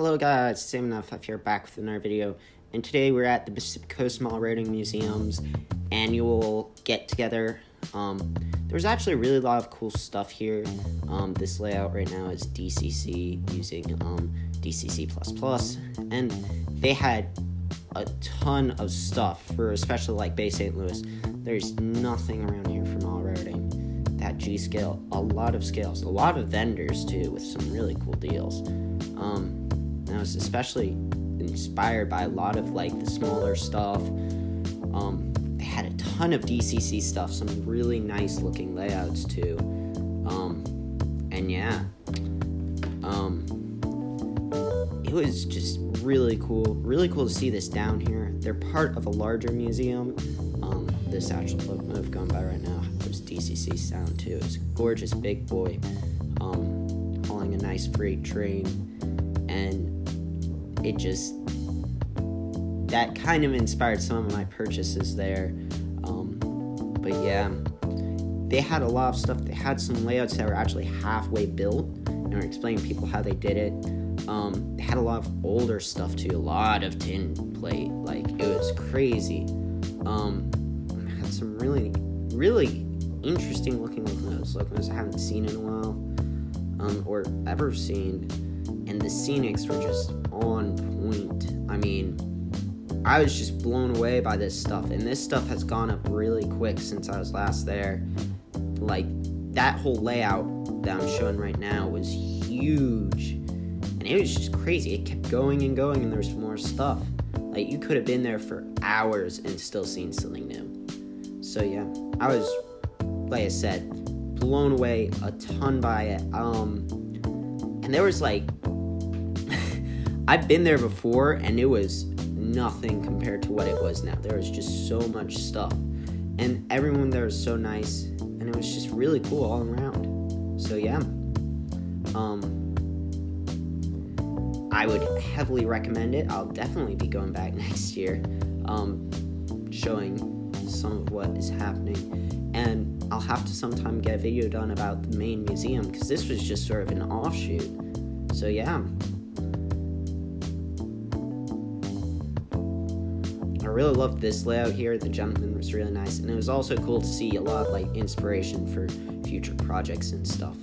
Hello guys, Sam95 here, back with another video, and today we're at the Pacific Coast Mall Rating Museum's annual get-together. There's actually a really lot of cool stuff here. This layout right now is DCC using DCC++, and they had a ton of stuff for especially like Bay St. Louis. There's nothing around here for mall routing. That G-scale, a lot of scales, a lot of vendors too, with some really cool deals. And I was especially inspired by a lot of like the smaller stuff. They had a ton of DCC stuff, some really nice looking layouts too. And yeah, it was just really cool to see this down here. They're part of a larger museum. This actual locomotive going by right now, there's DCC sound too. It's a gorgeous big boy, hauling a nice freight train, and it just, that kind of inspired some of my purchases there. But yeah, they had a lot of stuff. They had some layouts that were actually halfway built, and were explaining to people how they did it. They had a lot of older stuff too, a lot of tin plate, like it was crazy. Had some really interesting looking locomotives I haven't seen in a while, or ever seen, and the scenics were just on point. I mean, I was just blown away by this stuff, and this stuff has gone up really quick since I was last there. Like, that whole layout that I'm showing right now was huge, and it was just crazy. It kept going and going, and there was more stuff. Like, you could have been there for hours and still seen something new. So yeah, I was, like I said, blown away a ton by it. And there was like, I've been there before, and it was nothing compared to what it was now. There was just so much stuff, and everyone there was so nice, and it was just really cool all around. So yeah, I would heavily recommend it. I'll definitely be going back next year, showing some of what is happening, and I'll have to sometime get a video done about the main museum, because this was just sort of an offshoot. So yeah, I really loved this layout here. The gentleman was really nice, and it was also cool to see a lot of like inspiration for future projects and stuff.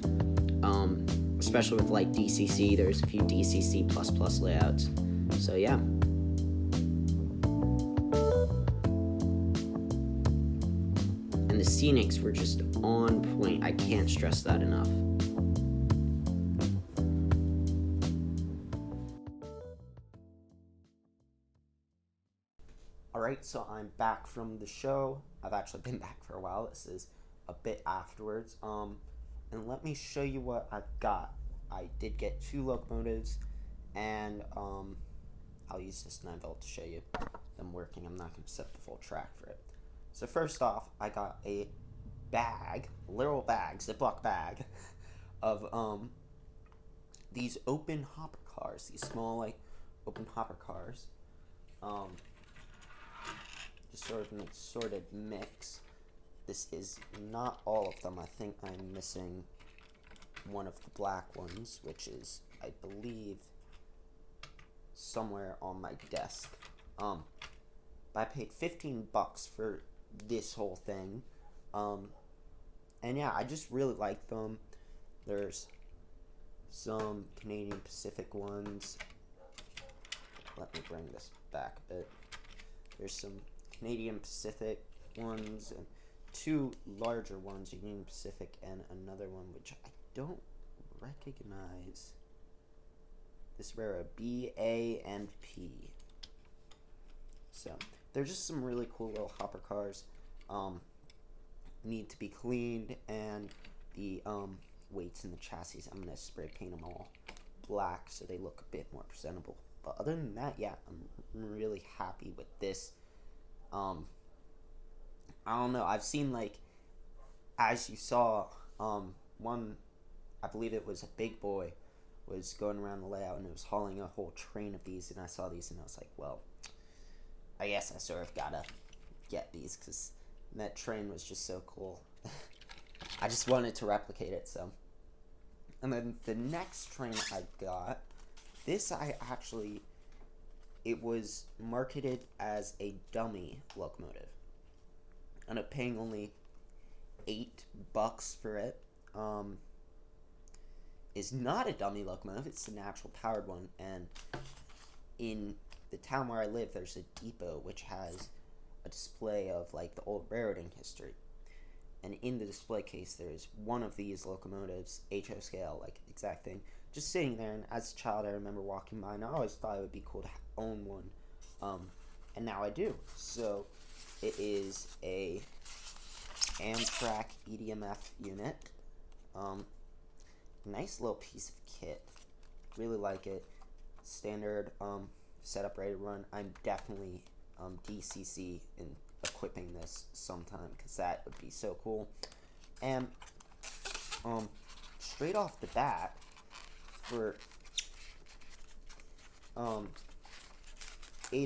Especially with like DCC, there's a few DCC++ layouts. So yeah. And the scenics were just on point. I can't stress that enough. Alright, so I'm back from the show. I've actually been back for a while. This is a bit afterwards. And let me show you what I've got. I did get 2 locomotives, and I'll use this 9-volt to show you them working. I'm not going to set the full track for it. So first off, I got a bag, literal bag, Ziploc bag, of these open hopper cars, these small like open hopper cars. Just sort of an assorted mix. This is not all of them. I think I'm missing one of the black ones, which is, I believe, somewhere on my desk. But I paid $15 for this whole thing. And yeah, I just really like them. There's some Canadian Pacific ones. Let me bring this back a bit. There's some Canadian Pacific ones, and 2 larger ones, Union Pacific, and another one which I don't recognize. This rare B, A, and P. So they're just some really cool little hopper cars. Need to be cleaned, and the weights in the chassis, I'm gonna spray paint them all black so they look a bit more presentable. But other than that, yeah, I'm really happy with this. I don't know, I've seen, like, as you saw, one, I believe it was a big boy, was going around the layout, and it was hauling a whole train of these, and I saw these, and I was like, well, I guess I sort of gotta get these, because that train was just so cool. I just wanted to replicate it, so. And then the next train I got this it was marketed as a dummy locomotive. I ended up paying only $8 for it. Is not a dummy locomotive, it's a natural powered one, and in the town where I live, there's a depot which has a display of like the old railroading history. And in the display case, there's one of these locomotives, HO scale, like exact thing, just sitting there. And as a child, I remember walking by, and I always thought it would be cool to own one. And now I do. So it is a Amtrak EDMF unit. Nice little piece of kit. Really like it. Standard setup, ready to run. I'm definitely DCC in equipping this sometime, because that would be so cool. And straight off the bat, for $8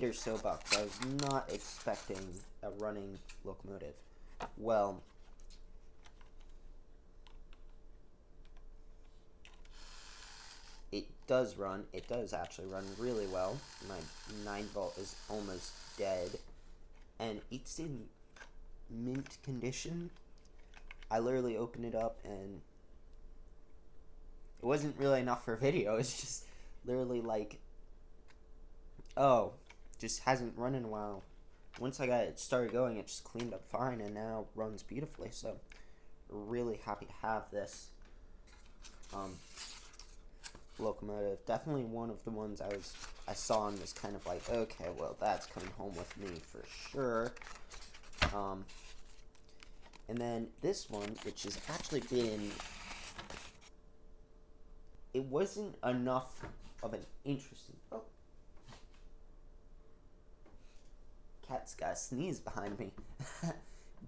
or so, I was not expecting a running locomotive. Well, it does run. It does actually run really well. My 9-volt is almost dead, and it's in mint condition. I literally opened it up, and it wasn't really enough for a video. It's just literally like, oh, just hasn't run in a while. Once I got it started going, it just cleaned up fine, and now runs beautifully. So, really happy to have this locomotive. Definitely one of the ones I saw and was kind of like, okay, well, that's coming home with me for sure. And then this one, which has actually been, it wasn't enough of an interesting, cat's got a sneeze behind me.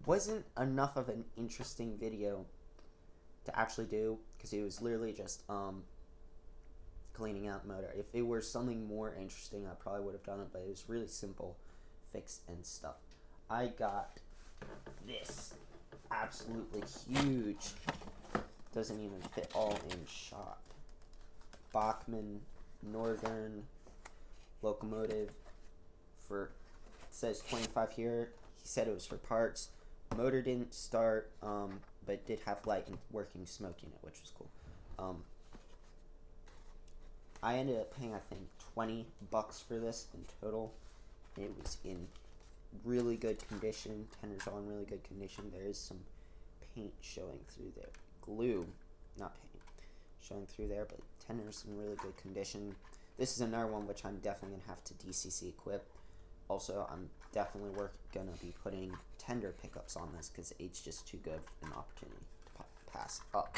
Wasn't enough of an interesting video to actually do, because it was literally just cleaning out the motor. If it were something more interesting, I probably would have done it, but it was really simple fix and stuff. I got this absolutely huge, doesn't even fit all in shot, Bachmann Northern locomotive for, it says 25 here. He said it was for parts. Motor didn't start, but it did have light and working smoke unit, which was cool. I ended up paying, I think, $20 for this in total. It was in really good condition. Tender's all in really good condition. There is some paint showing through there. Glue, not paint, showing through there, but tender's in really good condition. This is another one which I'm definitely going to have to DCC equip. Also, I'm definitely going to be putting tender pickups on this, because it's just too good an opportunity to pass up.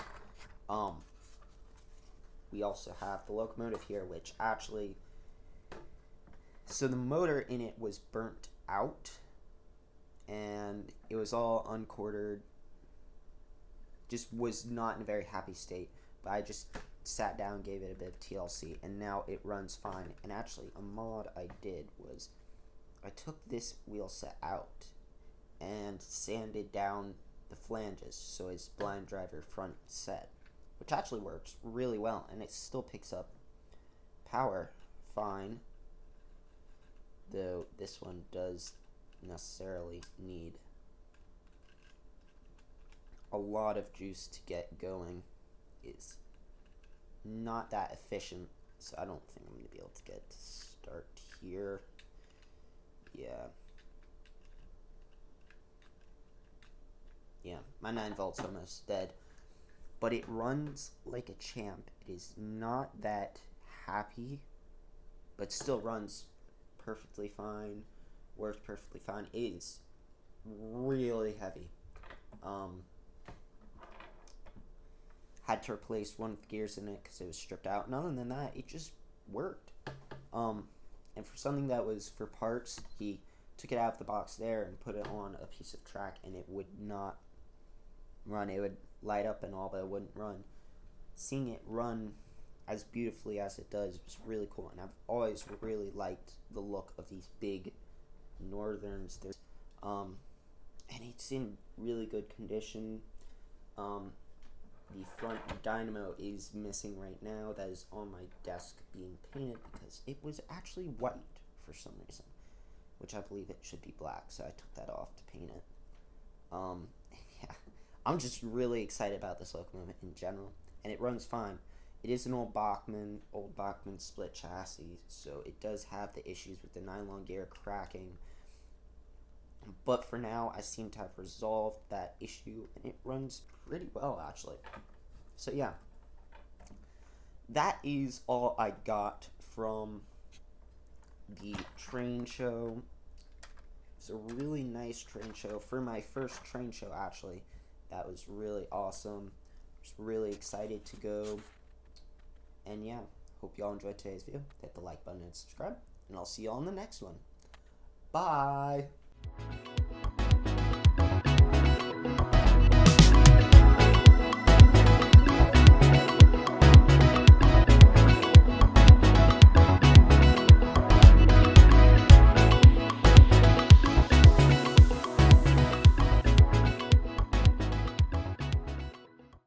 We also have the locomotive here, which actually, so the motor in it was burnt out, and it was all unquartered, just was not in a very happy state, but I just sat down, gave it a bit of TLC, and now it runs fine. And actually, a mod I did was, I took this wheel set out and sanded down the flanges so it's blind driver front set, which actually works really well, and it still picks up power fine, though this one does necessarily need a lot of juice to get going. Is not that efficient, so I don't think I'm going to be able to get to start here. Yeah, my 9-volt's almost dead, but it runs like a champ. It is not that happy, but still runs perfectly fine, works perfectly fine. It is really heavy. Had to replace one of the gears in it because it was stripped out, and other than that, it just worked. And for something that was for parts, he took it out of the box there and put it on a piece of track, and it would not run. It would light up and all, but it wouldn't run. Seeing it run as beautifully as it does was really cool, and I've always really liked the look of these big Northerns. And it's in really good condition. the front dynamo is missing right now. That is on my desk being painted because it was actually white for some reason, which I believe it should be black, so I took that off to paint it. Yeah, I'm just really excited about this locomotive in general, and it runs fine. It is an old Bachmann split chassis, so it does have the issues with the nylon gear cracking. But for now, I seem to have resolved that issue, and it runs pretty well, actually. So yeah, that is all I got from the train show. It's a really nice train show. For my first train show, actually, that was really awesome. Just really excited to go. And yeah, hope y'all enjoyed today's video. Hit the like button and subscribe, and I'll see y'all in the next one. Bye!